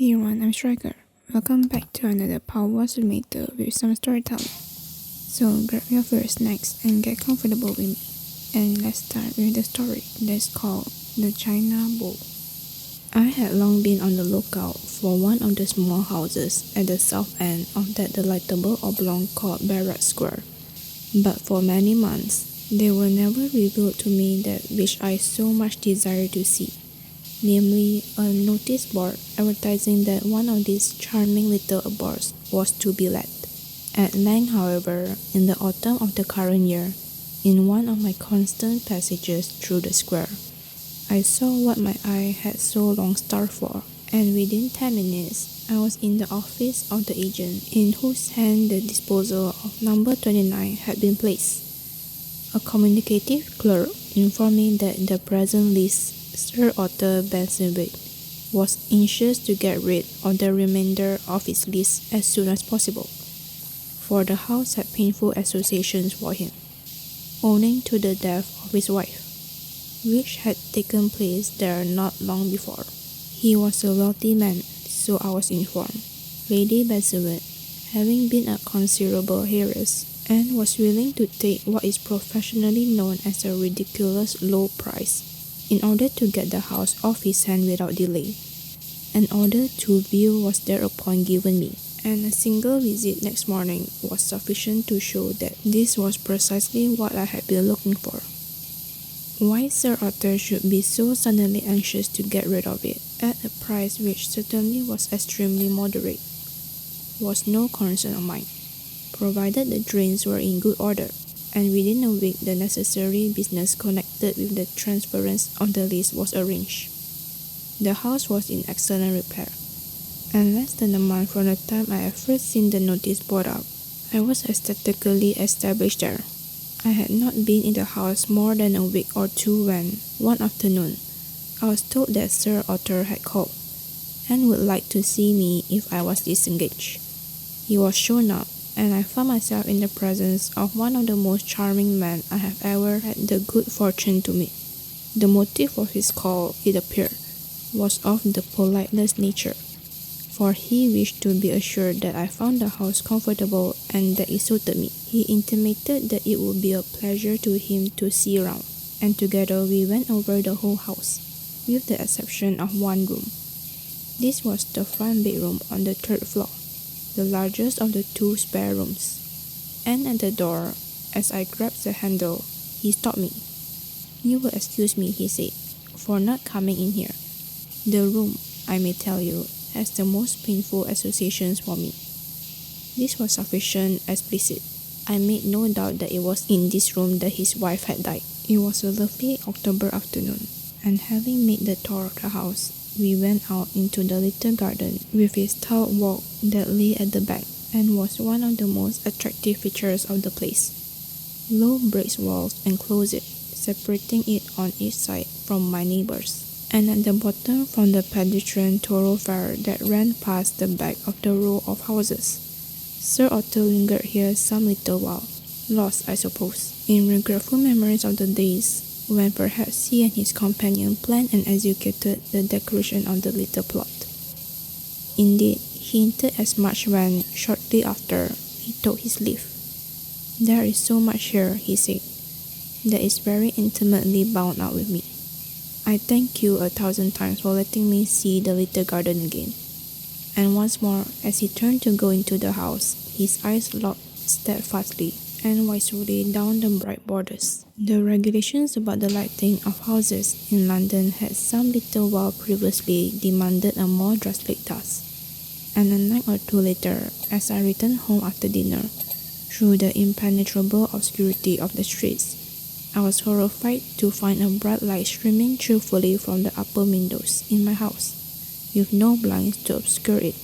Hey everyone, I'm Striker. Welcome back to another PowerWash Simulator with some storytelling. So grab your favorite snacks and get comfortable with me. And let's start with the story that's called The China Bowl. I had long been on the lookout for one of the small houses at the south end of that delightable oblong called Barrack Square. But for many months, they were never revealed to me that which I so much desired to see. Namely, a notice board advertising that one of these charming little abodes was to be let. At length, however, in the autumn of the current year, in one of my constant passages through the square, I saw what my eye had so long starved for, and within 10 minutes, I was in the office of the agent in whose hand the disposal of number 29 had been placed. A communicative clerk informed me that the present list Sir Arthur Benson was anxious to get rid of the remainder of his list as soon as possible, for the house had painful associations for him, owing to the death of his wife, which had taken place there not long before. He was a wealthy man, so I was informed, Lady Benson having been a considerable heiress, and was willing to take what is professionally known as a ridiculous low price in order to get the house off his hand without delay. An order to view was thereupon given me, and a single visit next morning was sufficient to show that this was precisely what I had been looking for. Why Sir Arthur should be so suddenly anxious to get rid of it, at a price which certainly was extremely moderate, was no concern of mine, provided the drains were in good order, and within a week the necessary business connected with the transference of the list was arranged. The house was in excellent repair, and less than a month from the time I had first seen the notice board up, I was aesthetically established there. I had not been in the house more than a week or two when, one afternoon, I was told that Sir Arthur had called, and would like to see me if I was disengaged. He was shown up, and I found myself in the presence of one of the most charming men I have ever had the good fortune to meet. The motive of his call, it appeared, was of the politest nature, for he wished to be assured that I found the house comfortable and that it suited me. He intimated that it would be a pleasure to him to see round, and together we went over the whole house, with the exception of one room. This was the front bedroom on the third floor, the largest of the two spare rooms, and at the door, as I grabbed the handle, he stopped me. "You will excuse me," he said, "for not coming in here. The room, I may tell you, has the most painful associations for me." This was sufficient explicit. I made no doubt that it was in this room that his wife had died. It was a lovely October afternoon, and having made the tour of the house, we went out into the little garden with its tiled walk that lay at the back and was one of the most attractive features of the place. Low brick walls enclosed it, separating it on each side from my neighbors, and at the bottom from the pedestrian thoroughfare that ran past the back of the row of houses. Sir Arthur lingered here some little while, lost, I suppose, in regretful memories of the days when perhaps he and his companion planned and executed the decoration of the little plot. Indeed, he hinted as much when, shortly after, he took his leave. "There is so much here," he said, "that is very intimately bound up with me. I thank you 1,000 times for letting me see the little garden again." And once more, as he turned to go into the house, his eyes looked steadfastly and wisely down the bright borders. The regulations about the lighting of houses in London had some little while previously demanded a more drastic task, and a night or two later, as I returned home after dinner, through the impenetrable obscurity of the streets, I was horrified to find a bright light streaming cheerfully from the upper windows in my house, with no blinds to obscure it.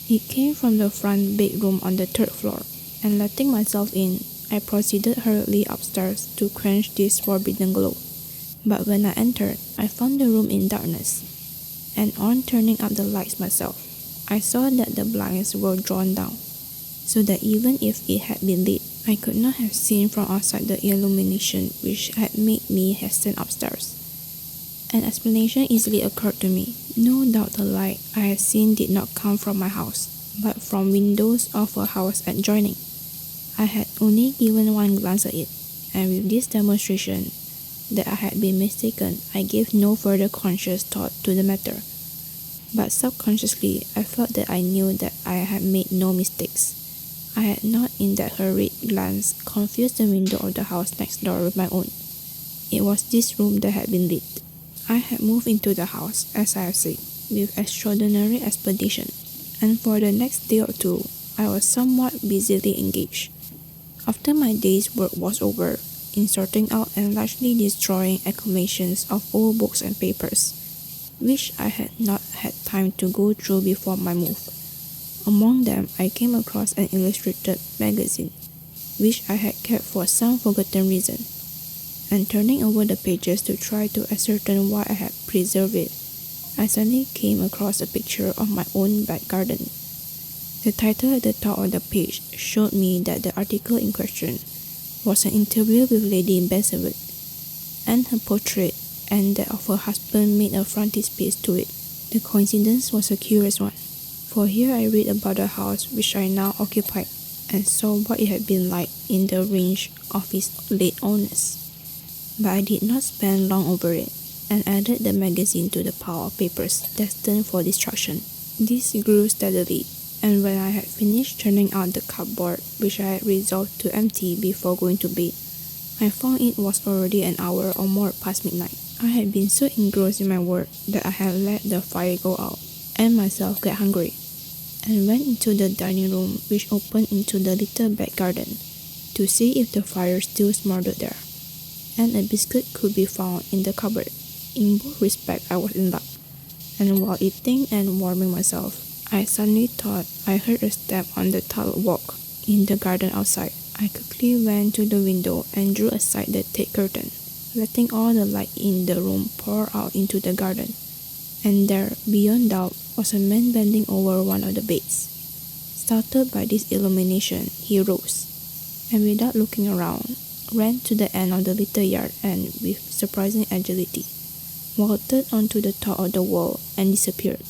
It came from the front bedroom on the third floor, and letting myself in, I proceeded hurriedly upstairs to quench this forbidden glow. But when I entered, I found the room in darkness, and on turning up the lights myself, I saw that the blinds were drawn down, so that even if it had been lit, I could not have seen from outside the illumination which had made me hasten upstairs. An explanation easily occurred to me. No doubt the light I had seen did not come from my house, but from windows of a house adjoining. I had only given one glance at it, and with this demonstration that I had been mistaken, I gave no further conscious thought to the matter. But subconsciously, I felt that I knew that I had made no mistakes. I had not in that hurried glance confused the window of the house next door with my own. It was this room that had been lit. I had moved into the house, as I have said, with extraordinary expedition, and for the next day or two, I was somewhat busily engaged. After my day's work was over, in sorting out and largely destroying accumulations of old books and papers, which I had not had time to go through before my move. Among them, I came across an illustrated magazine, which I had kept for some forgotten reason, and turning over the pages to try to ascertain why I had preserved it, I suddenly came across a picture of my own back garden. The title at the top of the page showed me that the article in question was an interview with Lady Benson, and her portrait and that of her husband made a frontispiece to it. The coincidence was a curious one, for here I read about the house which I now occupied, and saw what it had been like in the range of its late owners. But I did not spend long over it, and added the magazine to the pile of papers destined for destruction. This grew steadily, and when I had finished turning out the cupboard which I had resolved to empty before going to bed, I found it was already an hour or more past midnight. I had been so engrossed in my work that I had let the fire go out, and myself get hungry, and went into the dining room which opened into the little back garden, to see if the fire still smoldered there, and a biscuit could be found in the cupboard. In both respects I was in luck, and while eating and warming myself, I suddenly thought I heard a step on the tiled walk in the garden outside. I quickly went to the window and drew aside the thick curtain, letting all the light in the room pour out into the garden, and there, beyond doubt, was a man bending over one of the beds. Startled by this illumination, he rose, and without looking around, ran to the end of the little yard and, with surprising agility, vaulted onto the top of the wall and disappeared.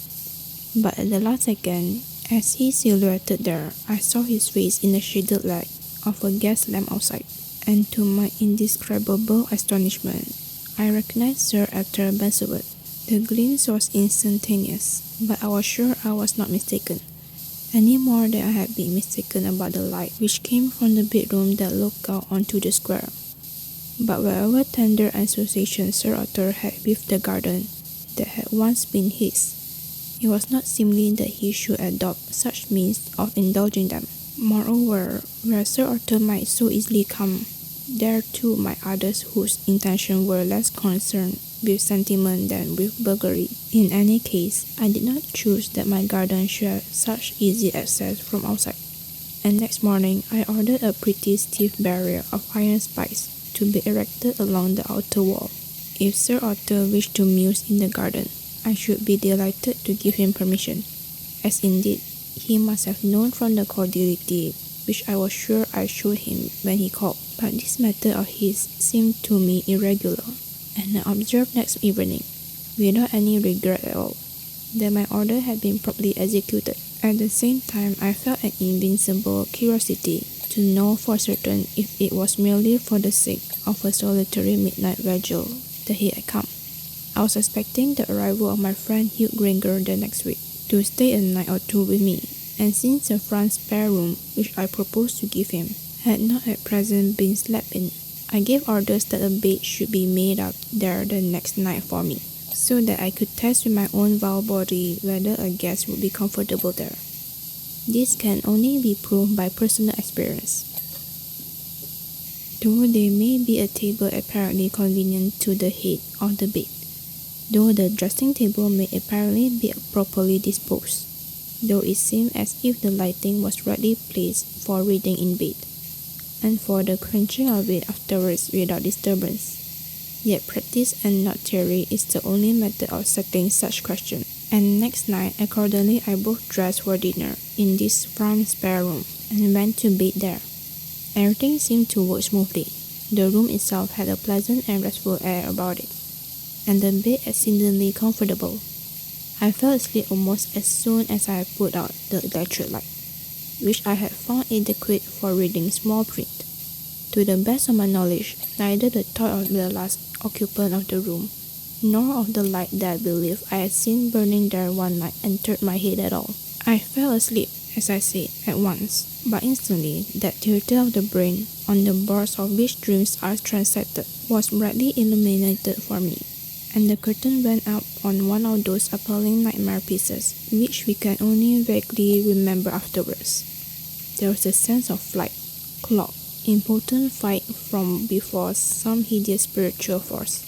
But at the last second, as he silhouetted there, I saw his face in the shaded light of a gas lamp outside, and to my indescribable astonishment, I recognized Sir Arthur Benson. The glimpse was instantaneous, but I was sure I was not mistaken, any more than I had been mistaken about the light which came from the bedroom that looked out onto the square. But whatever tender association Sir Arthur had with the garden that had once been his, it was not seemly that he should adopt such means of indulging them. Moreover, where Sir Arthur might so easily come, there too might others whose intentions were less concerned with sentiment than with burglary. In any case, I did not choose that my garden should have such easy access from outside, and next morning I ordered a pretty stiff barrier of iron spikes to be erected along the outer wall. If Sir Arthur wished to muse in the garden, I should be delighted to give him permission, as indeed he must have known from the cordiality which I was sure I showed him when he called. But this matter of his seemed to me irregular, and I observed next evening, without any regret at all, that my order had been promptly executed. At the same time, I felt an invincible curiosity to know for certain if it was merely for the sake of a solitary midnight vigil that he had come. I was expecting the arrival of my friend Hugh Granger the next week, to stay a night or two with me, and since the front spare room which I proposed to give him had not at present been slept in, I gave orders that a bed should be made up there the next night for me, so that I could test with my own vile body whether a guest would be comfortable there. This can only be proved by personal experience. Though there may be a table apparently convenient to the head of the bed, though the dressing table may apparently be properly disposed, though it seemed as if the lighting was rightly placed for reading in bed, and for the quenching of it afterwards without disturbance, yet practice and not theory is the only method of settling such questions. And next night, accordingly, I both dressed for dinner in this front spare room, and went to bed there. Everything seemed to work smoothly. The room itself had a pleasant and restful air about it, and the bed exceedingly comfortable. I fell asleep almost as soon as I put out the electric light, which I had found adequate for reading small print. To the best of my knowledge, neither the thought of the last occupant of the room, nor of the light that I believed I had seen burning there one night entered my head at all. I fell asleep, as I said, at once, but instantly that theatre of the brain, on the boards of which dreams are transacted, was brightly illuminated for me, and the curtain went up on one of those appalling nightmare pieces, which we can only vaguely remember afterwards. There was a sense of flight, clock, impotent fight from before some hideous spiritual force.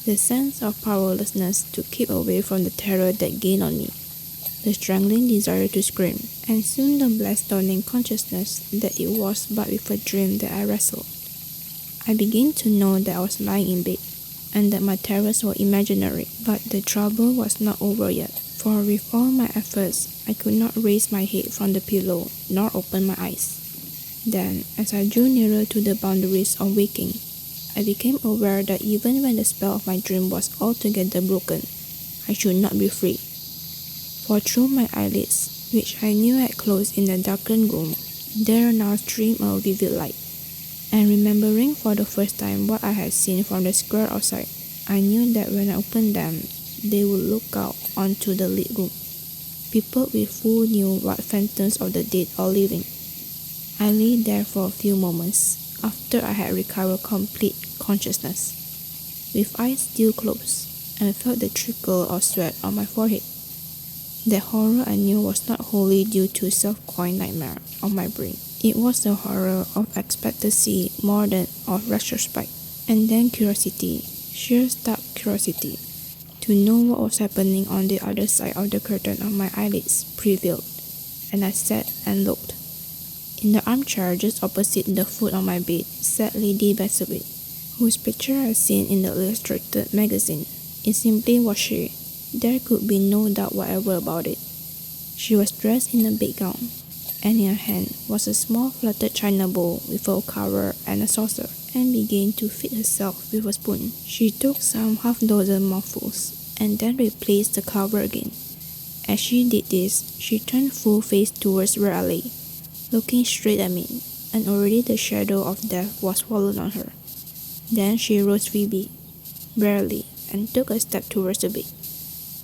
The sense of powerlessness to keep away from the terror that gained on me. The strangling desire to scream, and soon the blessed dawning consciousness that it was but with a dream that I wrestled. I began to know that I was lying in bed, and that my terrors were imaginary, but the trouble was not over yet, for with all my efforts, I could not raise my head from the pillow, nor open my eyes. Then, as I drew nearer to the boundaries of waking, I became aware that even when the spell of my dream was altogether broken, I should not be free. For through my eyelids, which I knew had closed in the darkened room, there now streamed a vivid light, and remembering for the first time what I had seen from the square outside, I knew that when I opened them, they would look out onto the lit room, peopled with who knew what phantoms of the dead or living. I lay there for a few moments, after I had recovered complete consciousness, with eyes still closed, and felt the trickle of sweat on my forehead. The horror I knew was not wholly due to self-coined nightmare of my brain. It was the horror of expectancy more than of retrospect, and then curiosity, sheer stark curiosity, to know what was happening on the other side of the curtain of my eyelids prevailed, and I sat and looked. In the armchair just opposite the foot of my bed sat Lady Benson, whose picture I had seen in the illustrated magazine. It simply was she. There could be no doubt whatever about it. She was dressed in a bedgown, and in her hand was a small flatted china bowl with a cover and a saucer, and began to feed herself with a spoon. She took some half-dozen mouthfuls, and then replaced the cover again. As she did this, she turned full face towards where I lay, looking straight at me, and already the shadow of death was fallen on her. Then she rose feebly, barely, and took a step towards the bed.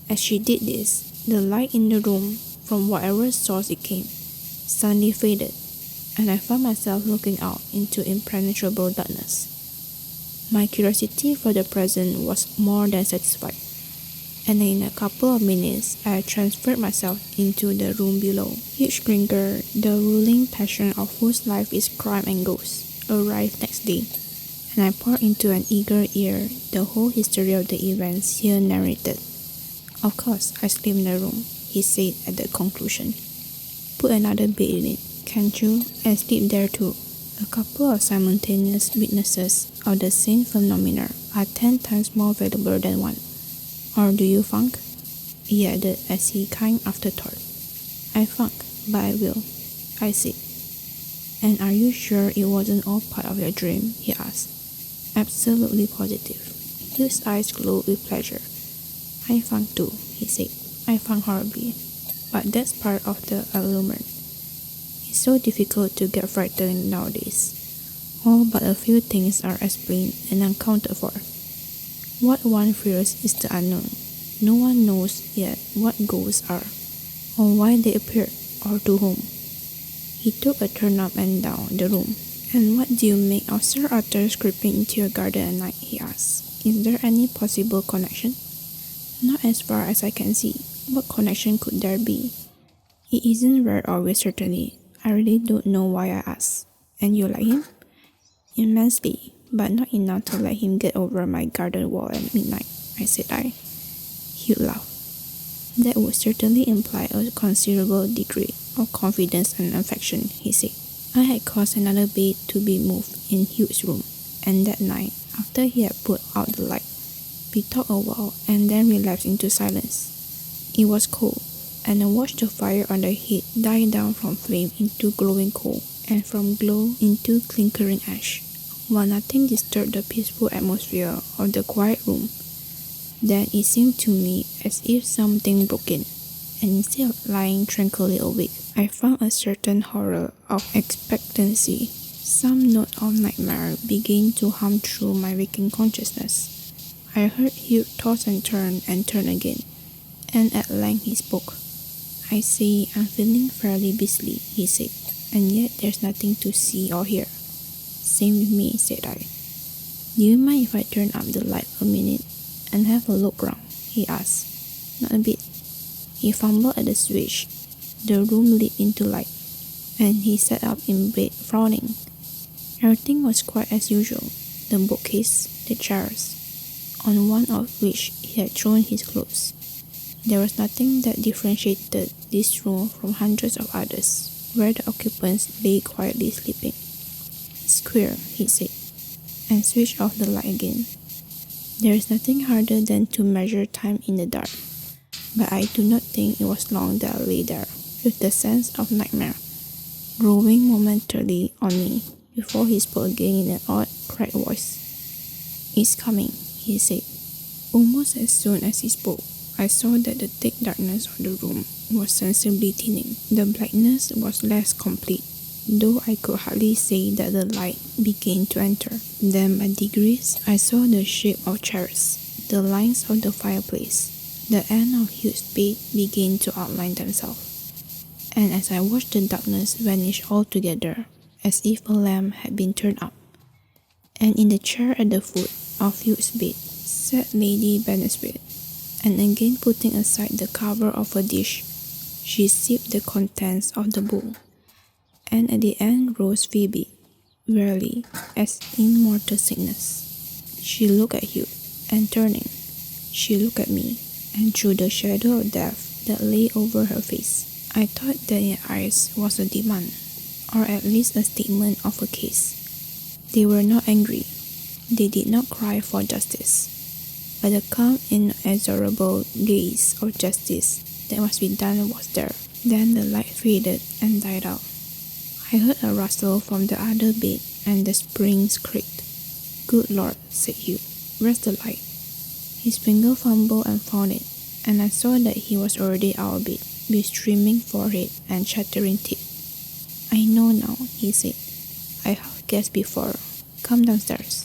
As she did this, the light in the room, from whatever source it came, suddenly faded, and I found myself looking out into impenetrable darkness. My curiosity for the present was more than satisfied, and in a couple of minutes I had transferred myself into the room below. Huge Grinker, the ruling passion of whose life is crime and ghosts, arrived next day, and I poured into an eager ear the whole history of the events here narrated. Of course, I sleep in the room, he said at the conclusion. Put another bed in it, can't you, and sleep there too. A couple of simultaneous witnesses of the same phenomena are 10 times more valuable than one. Or do you funk? He added as he kind afterthought. I funk, but I will, I said. And are you sure it wasn't all part of your dream? He asked. Absolutely positive. His eyes glowed with pleasure. I funk too, he said. I funk horribly, but that's part of the allurement. It's so difficult to get frightened nowadays. All but a few things are explained and accounted for. What one fears is the unknown. No one knows yet what ghosts are, or why they appear, or to whom. He took a turn up and down the room. And what do you make of Sir Arthur's creeping into your garden at night? He asked. Is there any possible connection? Not as far as I can see. What connection could there be? It isn't very obvious, certainly. I really don't know why I asked. And you like him? Immensely, but not enough to let him get over my garden wall at midnight, I said. He laughed. That would certainly imply a considerable degree of confidence and affection, he said. I had caused another bed to be moved in Hugh's room, and that night, after he had put out the light, we talked a while and then relapsed into silence. It was cold, and I watched the fire on the hearth die down from flame into glowing coal, and from glow into clinkering ash, while nothing disturbed the peaceful atmosphere of the quiet room Then it seemed to me as if something broke in, and instead of lying tranquilly awake, I found a certain horror of expectancy. Some note of nightmare began to hum through my waking consciousness. I heard Hugh toss and turn again, and at length he spoke. "I see, I'm feeling fairly beastly," he said, "and yet there's nothing to see or hear." "Same with me," said I. "Do you mind if I turn up the light a minute and have a look round?" he asked. "Not a bit." He fumbled at the switch. The room lit into light, and he sat up in bed, frowning. Everything was quite as usual. The bookcase, the chairs, on one of which he had thrown his clothes. There was nothing that differentiated this room from hundreds of others, where the occupants lay quietly sleeping. "It's queer," he said, and switched off the light again. There is nothing harder than to measure time in the dark, but I do not think it was long that I lay there, with the sense of nightmare growing momentarily on me, before he spoke again in an odd, cracked voice. "It's coming," he said. Almost as soon as he spoke, I saw that the thick darkness of the room was sensibly thinning. The blackness was less complete, though I could hardly say that the light began to enter. Then by degrees I saw the shape of chairs, the lines of the fireplace, the end of Hugh's bed began to outline themselves. And as I watched the darkness vanish altogether, as if a lamp had been turned up, and in the chair at the foot of Hugh's bed sat Lady Benson, and again putting aside the cover of a dish, she sipped the contents of the bowl. And at the end rose Phoebe, wearily, as in mortal sickness. She looked at Hugh, and turning, she looked at me, and through the shadow of death that lay over her face, I thought that in her eyes was a demand, or at least a statement of a case. They were not angry. They did not cry for justice, but the calm, inexorable gaze of justice that must be done was there. Then the light faded and died out. I heard a rustle from the other bed, and the springs creaked. "Good Lord," said Hugh, "where's the light?" His finger fumbled and found it, and I saw that he was already out of bed, with streaming forehead and chattering teeth. "I know now," he said. "I half guessed before. Come downstairs."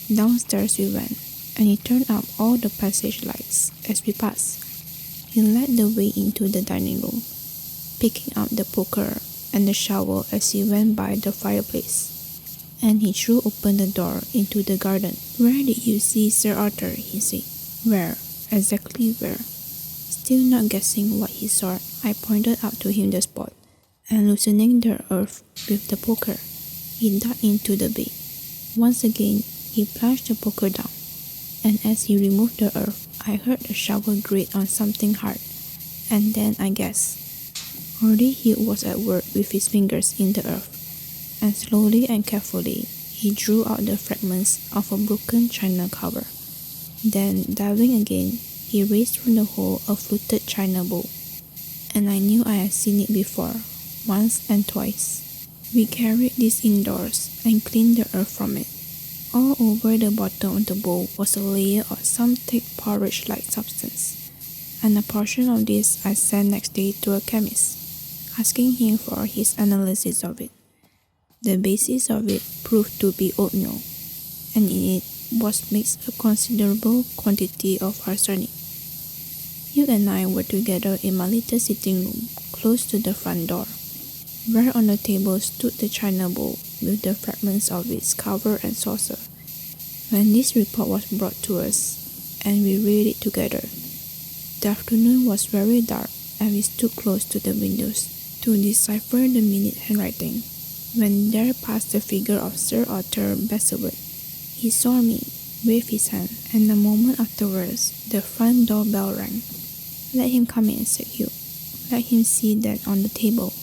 Downstairs we went, and he turned up all the passage lights as we passed. He led the way into the dining room, picking up the poker and the shovel as he went by the fireplace, and he threw open the door into the garden. "Where did you see Sir Arthur?" he said. "Where? Exactly where?" Still not guessing what he saw, I pointed out to him the spot, and loosening the earth with the poker, he dug into the bed. Once again, he plunged the poker down, and as he removed the earth, I heard the shovel grate on something hard, and then I guessed. Already he was at work with his fingers in the earth, and slowly and carefully, he drew out the fragments of a broken china cover. Then, diving again, he raised from the hole a fluted china bowl, and I knew I had seen it before, once and twice. We carried this indoors and cleaned the earth from it. All over the bottom of the bowl was a layer of some thick porridge-like substance, and a portion of this I sent next day to a chemist, asking him for his analysis of it. The basis of it proved to be oatmeal, and in it was mixed a considerable quantity of arsenic. Hugh and I were together in my little sitting room, close to the front door, where on the table stood the china bowl with the fragments of its cover and saucer. When this report was brought to us, and we read it together, the afternoon was very dark, and we stood close to the windows to decipher the minute handwriting, when there passed the figure of Sir Arthur Benson. He saw me, waved his hand, and a moment afterwards the front door bell rang. "Let him come in," said Hugh. "Let him see that on the table."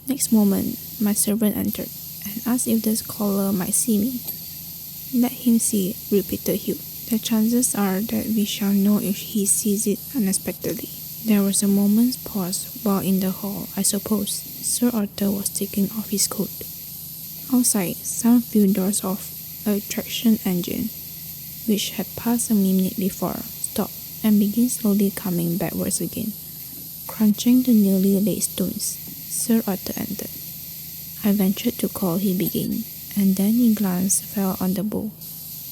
Next moment, my servant entered, and asked if the scholar might see me. "Let him see it," repeated Hugh. "The chances are that we shall know if he sees it unexpectedly." There was a moment's pause while in the hall, I suppose, Sir Arthur was taking off his coat. Outside, some few doors off, a traction engine, which had passed a minute before, and began slowly coming backwards again, crunching the newly laid stones. Sir Arthur entered. I ventured to call he began, and then his glance fell on the bowl.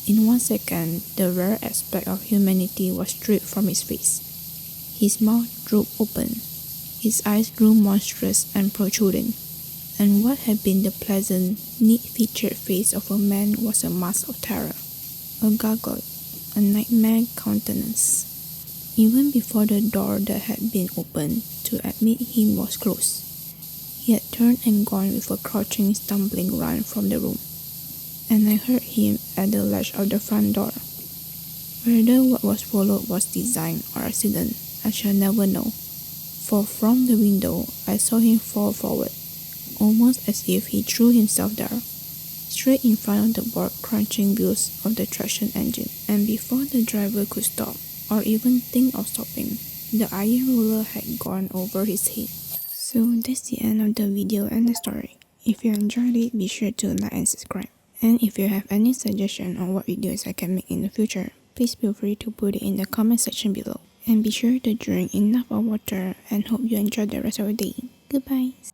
In 1 second, the rare aspect of humanity was stripped from his face. His mouth drooped open, his eyes grew monstrous and protruding, and what had been the pleasant, neat-featured face of a man was a mask of terror, a gargoyle, a nightmare countenance. Even before the door that had been opened to admit him was closed, he had turned and gone with a crouching, stumbling run from the room, and I heard him at the latch of the front door. Whether what was followed was design or accident, I shall never know, for from the window I saw him fall forward, almost as if he threw himself there, straight in front of the board crunching wheels of the traction engine, and before the driver could stop, or even think of stopping, the iron roller had gone over his head. So that's the end of the video and the story. If you enjoyed it, be sure to like and subscribe. And if you have any suggestion on what videos I can make in the future, please feel free to put it in the comment section below. And be sure to drink enough of water and hope you enjoy the rest of your day. Goodbye.